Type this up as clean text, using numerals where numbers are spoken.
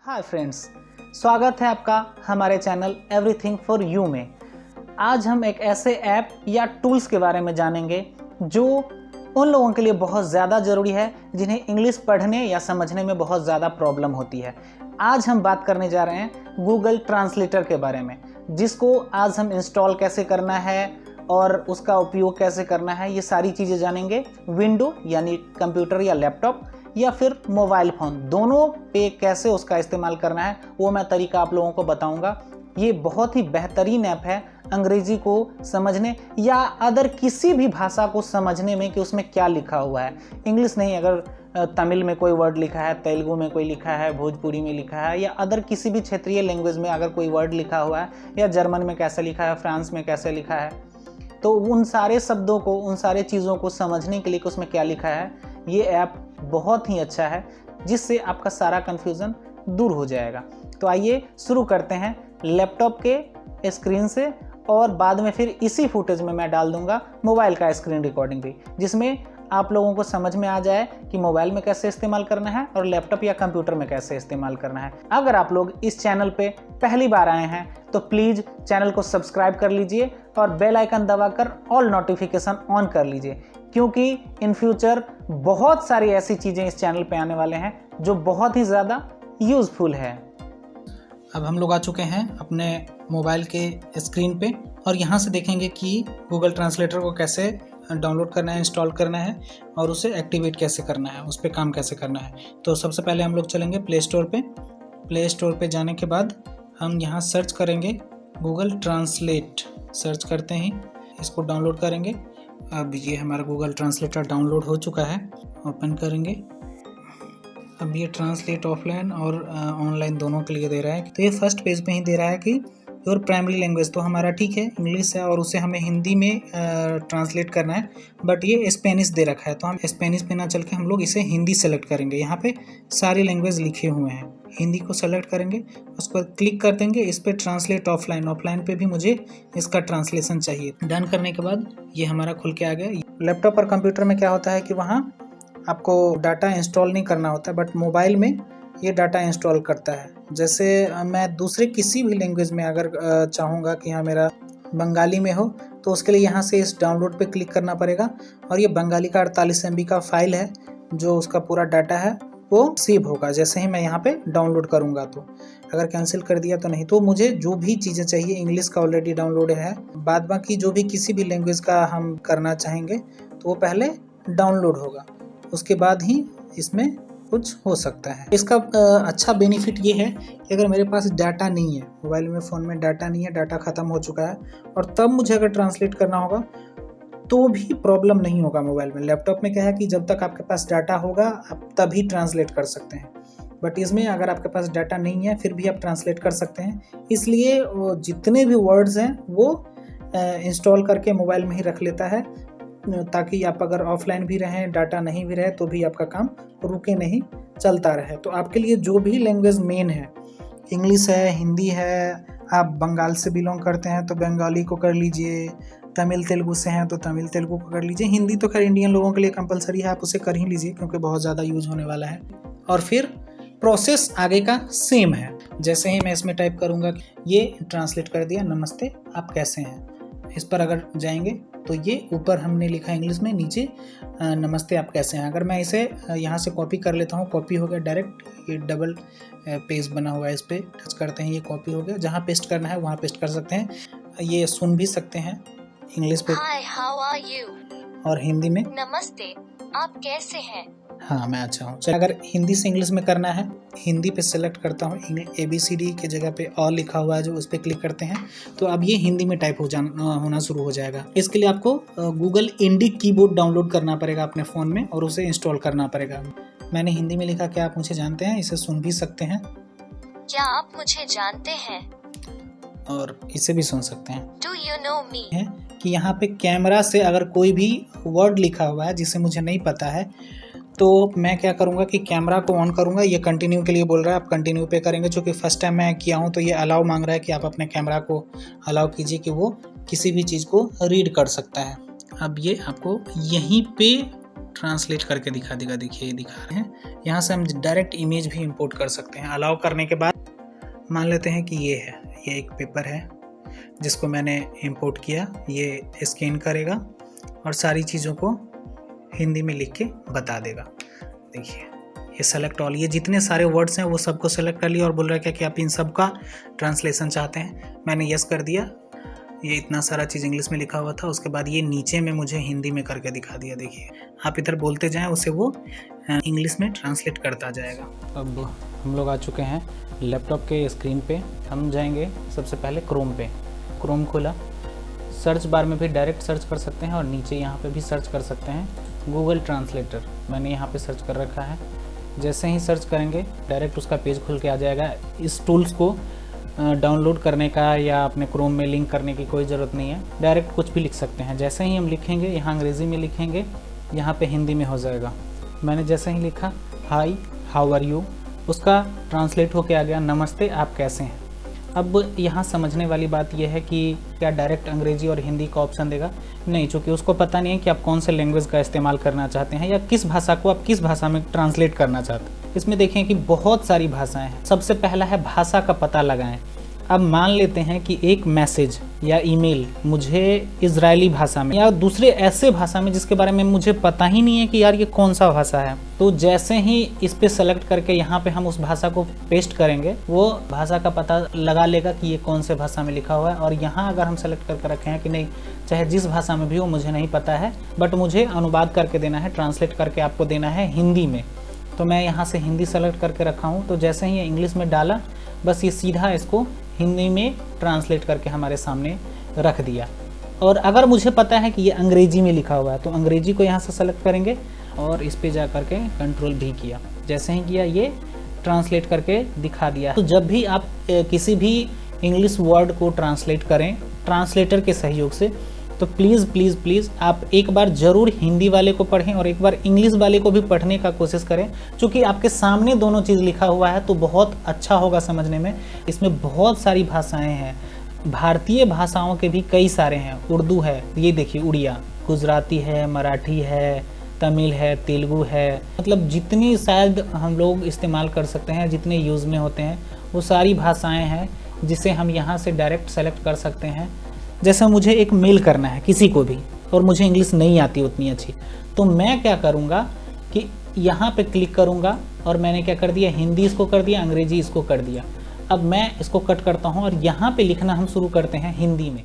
Hi friends, स्वागत है आपका हमारे चैनल एवरीथिंग फॉर यू में। आज हम एक ऐसे ऐप या टूल्स के बारे में जानेंगे जो उन लोगों के लिए बहुत ज़्यादा ज़रूरी है जिन्हें इंग्लिश पढ़ने या समझने में बहुत ज़्यादा प्रॉब्लम होती है। आज हम बात करने जा रहे हैं गूगल ट्रांसलेटर के बारे में, जिसको आज हम इंस्टॉल कैसे करना है और उसका उपयोग कैसे करना है, ये सारी चीज़ें जानेंगे। विंडो यानी कंप्यूटर या लैपटॉप या फिर मोबाइल फ़ोन, दोनों पे कैसे उसका इस्तेमाल करना है वो मैं तरीका आप लोगों को बताऊंगा। ये बहुत ही बेहतरीन ऐप है अंग्रेज़ी को समझने या अदर किसी भी भाषा को समझने में कि उसमें क्या लिखा हुआ है। इंग्लिश नहीं, अगर तमिल में कोई वर्ड लिखा है, तेलुगु में कोई लिखा है, भोजपुरी में लिखा है या अदर किसी भी क्षेत्रीय लैंग्वेज में अगर कोई वर्ड लिखा हुआ है या जर्मन में कैसे लिखा है, फ्रांस में कैसे लिखा है, तो उन सारे शब्दों को, उन सारे चीज़ों को समझने के लिए कि उसमें क्या लिखा है, ये ऐप बहुत ही अच्छा है जिससे आपका सारा कन्फ्यूज़न दूर हो जाएगा। तो आइए शुरू करते हैं लैपटॉप के स्क्रीन से, और बाद में फिर इसी फुटेज में मैं डाल दूंगा मोबाइल का स्क्रीन रिकॉर्डिंग भी, जिसमें आप लोगों को समझ में आ जाए कि मोबाइल में कैसे इस्तेमाल करना है और लैपटॉप या कंप्यूटर में कैसे इस्तेमाल करना है। अगर आप लोग इस चैनल पे पहली बार आए हैं तो प्लीज़ चैनल को सब्सक्राइब कर लीजिए और बेल आइकन दबाकर ऑल नोटिफिकेशन ऑन कर लीजिए, क्योंकि इन फ्यूचर बहुत सारी ऐसी चीज़ें इस चैनल पे आने वाले हैं जो बहुत ही ज़्यादा यूज़फुल है। अब हम लोग आ चुके हैं अपने मोबाइल के स्क्रीन पे और यहाँ से देखेंगे कि गूगल ट्रांसलेटर को कैसे डाउनलोड करना है, इंस्टॉल करना है और उसे एक्टिवेट कैसे करना है, उस पर काम कैसे करना है। तो सबसे पहले हम लोग चलेंगे प्ले स्टोर पे। प्ले स्टोर पे जाने के बाद हम यहाँ सर्च करेंगे गूगल ट्रांसलेट। सर्च करते ही इसको डाउनलोड करेंगे। अब ये हमारा गूगल ट्रांसलेटर डाउनलोड हो चुका है। ओपन करेंगे। अब ये ट्रांसलेट ऑफलाइन और ऑनलाइन दोनों के लिए दे रहा है। तो ये फर्स्ट पेज पे ही दे रहा है कि योर प्राइमरी लैंग्वेज, तो हमारा ठीक है इंग्लिश है और उसे हमें हिंदी में ट्रांसलेट करना है, बट ये स्पेनिश दे रखा है तो हम स्पेनिश पे ना चल के हम लोग इसे हिंदी सेलेक्ट करेंगे। यहाँ पे सारी लैंग्वेज लिखे हुए हैं, हिंदी को सेलेक्ट करेंगे, उस पर क्लिक कर देंगे। इस पर ट्रांसलेट ऑफलाइन, ऑफलाइन पे भी मुझे इसका ट्रांसलेशन चाहिए। डन करने के बाद ये हमारा खुल के आ गया। लैपटॉप और कंप्यूटर में क्या होता है कि वहाँ आपको डाटा इंस्टॉल नहीं करना होता, बट मोबाइल में ये डाटा इंस्टॉल करता है। जैसे मैं दूसरे किसी भी लैंग्वेज में अगर चाहूँगा कि हाँ मेरा बंगाली में हो, तो उसके लिए यहाँ से इस डाउनलोड पे क्लिक करना पड़ेगा और ये बंगाली का 48 MB का फाइल है जो उसका पूरा डाटा है वो सेव होगा जैसे ही मैं यहाँ पे डाउनलोड करूँगा। तो अगर कैंसिल कर दिया तो नहीं, तो मुझे जो भी चीज़ें चाहिए, इंग्लिश का ऑलरेडी डाउनलोड है, बाद बाकी जो भी किसी भी लैंग्वेज का हम करना चाहेंगे तो वो पहले डाउनलोड होगा, उसके बाद ही इसमें कुछ हो सकता है। इसका अच्छा बेनिफिट ये है कि अगर मेरे पास डाटा नहीं है, मोबाइल में, फ़ोन में डाटा नहीं है, डाटा ख़त्म हो चुका है और तब मुझे अगर ट्रांसलेट करना होगा तो भी प्रॉब्लम नहीं होगा मोबाइल में। लैपटॉप में क्या है कि जब तक आपके पास डाटा होगा आप तभी ट्रांसलेट कर सकते हैं, बट इसमें अगर आपके पास डाटा नहीं है फिर भी आप ट्रांसलेट कर सकते हैं। इसलिए वो जितने भी वर्ड्स हैं वो इंस्टॉल करके मोबाइल में ही रख लेता है, ताकि आप अगर ऑफलाइन भी रहें, डाटा नहीं भी रहे, तो भी आपका काम रुके नहीं, चलता रहे। तो आपके लिए जो भी लैंग्वेज मेन है, इंग्लिश है, हिंदी है, आप बंगाल से बिलोंग करते हैं तो बंगाली को कर लीजिए, तमिल तेलुगु से हैं तो तमिल तेलुगु को कर लीजिए, हिंदी तो खैर इंडियन लोगों के लिए कंपलसरी है, आप उसे कर ही लीजिए क्योंकि बहुत ज़्यादा यूज होने वाला है। और फिर प्रोसेस आगे का सेम है। जैसे ही मैं इसमें टाइप करूँगा, ये ट्रांसलेट कर दिया, नमस्ते आप कैसे हैं, इस पर अगर जाएंगे तो ये ऊपर हमने लिखा इंग्लिश में, नीचे नमस्ते आप कैसे हैं। अगर मैं इसे यहाँ से कॉपी कर लेता हूँ, कॉपी हो गया डायरेक्ट, ये डबल पेज बना हुआ है, इस पर टच करते हैं, ये कॉपी हो गया। जहाँ पेस्ट करना है वहाँ पेस्ट कर सकते हैं। ये सुन भी सकते हैं इंग्लिश पे। Hi, how are you? और हिंदी में नमस्ते आप कैसे हैं। हाँ मैं अच्छा हूँ। अगर हिंदी से इंग्लिश में करना है, हिंदी पे सेलेक्ट करता हूँ, ABCD के जगह पे ऑल लिखा हुआ है जो, उस पर क्लिक करते हैं तो अब ये हिंदी में टाइप होना शुरू हो जाएगा। इसके लिए आपको गूगल इंडिक कीबोर्ड डाउनलोड करना पड़ेगा अपने फ़ोन में और उसे इंस्टॉल करना पड़ेगा। मैंने हिंदी में लिखा, क्या आप मुझे जानते हैं, इसे सुन भी सकते हैं, क्या आप मुझे जानते हैं, और इसे भी सुन सकते हैं। Do you know me? है कि यहाँ पे कैमरा से अगर कोई भी वर्ड लिखा हुआ है जिसे मुझे नहीं पता है तो मैं क्या करूँगा कि कैमरा को ऑन करूँगा। ये कंटिन्यू के लिए बोल रहा है, आप कंटिन्यू पे करेंगे, चूँकि फर्स्ट टाइम मैं किया हूँ तो ये अलाउ मांग रहा है कि आप अपने कैमरा को अलाउ कीजिए कि वो किसी भी चीज़ को रीड कर सकता है। अब ये आपको यहीं पे ट्रांसलेट करके दिखा देगा। देखिए ये दिखा रहे हैं। यहाँ से हम डायरेक्ट इमेज भी इंपोर्ट कर सकते हैं। अलाउ करने के बाद मान लेते हैं कि ये है, ये एक पेपर है जिसको मैंने इंपोर्ट किया। ये स्कैन करेगा और सारी चीज़ों को हिंदी में लिख के बता देगा। देखिए ये सेलेक्ट ऑल, ये जितने सारे वर्ड्स हैं वो सबको सेलेक्ट कर लिया और बोल रहा है क्या कि आप इन सब का ट्रांसलेशन चाहते हैं। मैंने यस कर दिया। ये इतना सारा चीज़ इंग्लिश में लिखा हुआ था, उसके बाद ये नीचे में मुझे हिंदी में करके दिखा दिया। देखिए आप इधर बोलते जाएं, उसे वो इंग्लिश में ट्रांसलेट करता जाएगा। अब हम लोग आ चुके हैं लैपटॉप के स्क्रीन पे। हम जाएंगे सबसे पहले क्रोम पे। क्रोम खोला, सर्च बार में भी डायरेक्ट सर्च कर सकते हैं और नीचे यहाँ पे भी सर्च कर सकते हैं गूगल ट्रांसलेटर। मैंने यहाँ पे सर्च कर रखा है। जैसे ही सर्च करेंगे डायरेक्ट उसका पेज खुल के आ जाएगा। इस टूल्स को डाउनलोड करने का या अपने क्रोम में लिंक करने की कोई ज़रूरत नहीं है, डायरेक्ट कुछ भी लिख सकते हैं। जैसे ही हम लिखेंगे, यहाँ अंग्रेज़ी में लिखेंगे, यहाँ पे हिंदी में हो जाएगा। मैंने जैसे ही लिखा हाय हाउ आर यू, उसका ट्रांसलेट होके आ गया नमस्ते आप कैसे हैं। अब यहाँ समझने वाली बात यह है कि क्या डायरेक्ट अंग्रेजी और हिंदी का ऑप्शन देगा? नहीं, चूँकि उसको पता नहीं है कि आप कौन से लैंग्वेज का इस्तेमाल करना चाहते हैं या किस भाषा को आप किस भाषा में ट्रांसलेट करना चाहते हैं। इसमें देखें कि बहुत सारी भाषाएं हैं। सबसे पहला है भाषा का पता लगाएं। अब मान लेते हैं कि एक मैसेज या ईमेल मुझे इजरायली भाषा में या दूसरे ऐसे भाषा में जिसके बारे में मुझे पता ही नहीं है कि यार ये कौन सा भाषा है, तो जैसे ही इस पे सेलेक्ट करके यहाँ पे हम उस भाषा को पेस्ट करेंगे, वो भाषा का पता लगा लेगा कि ये कौन से भाषा में लिखा हुआ है। और यहाँ अगर हम सेलेक्ट करके रखे हैं कि नहीं, चाहे जिस भाषा में भी हो मुझे नहीं पता है, बट मुझे अनुवाद करके देना है, ट्रांसलेट करके आपको देना है हिंदी में, तो मैं यहाँ से हिंदी सेलेक्ट करके रखा हूँ। तो जैसे ही ये इंग्लिश में डाला, बस ये सीधा इसको हिंदी में ट्रांसलेट करके हमारे सामने रख दिया। और अगर मुझे पता है कि ये अंग्रेजी में लिखा हुआ है तो अंग्रेजी को यहाँ से सेलेक्ट करेंगे और इस पे जा करके कंट्रोल भी किया। जैसे ही किया ये ट्रांसलेट करके दिखा दिया। तो जब भी आप किसी भी इंग्लिश वर्ड को ट्रांसलेट करें ट्रांसलेटर के सहयोग से, तो प्लीज़ प्लीज़ प्लीज़ आप एक बार ज़रूर हिंदी वाले को पढ़ें और एक बार इंग्लिश वाले को भी पढ़ने का कोशिश करें। क्योंकि आपके सामने दोनों चीज़ लिखा हुआ है तो बहुत अच्छा होगा समझने में। इसमें बहुत सारी भाषाएं हैं, भारतीय भाषाओं के भी कई सारे हैं। उर्दू है, ये देखिए उड़िया, गुजराती है, मराठी है, तमिल है, तेलुगु है, मतलब जितनी शायद हम लोग इस्तेमाल कर सकते हैं, जितने यूज़ में होते हैं, वो सारी भाषाएँ हैं जिसे हम यहाँ से डायरेक्ट सेलेक्ट कर सकते हैं। जैसा मुझे एक मेल करना है किसी को भी और मुझे इंग्लिश नहीं आती उतनी अच्छी, तो मैं क्या करूँगा कि यहाँ पे क्लिक करूँगा और मैंने क्या कर दिया, हिंदी इसको कर दिया, अंग्रेजी इसको कर दिया। अब मैं इसको कट करता हूँ और यहाँ पे लिखना हम शुरू करते हैं हिंदी में।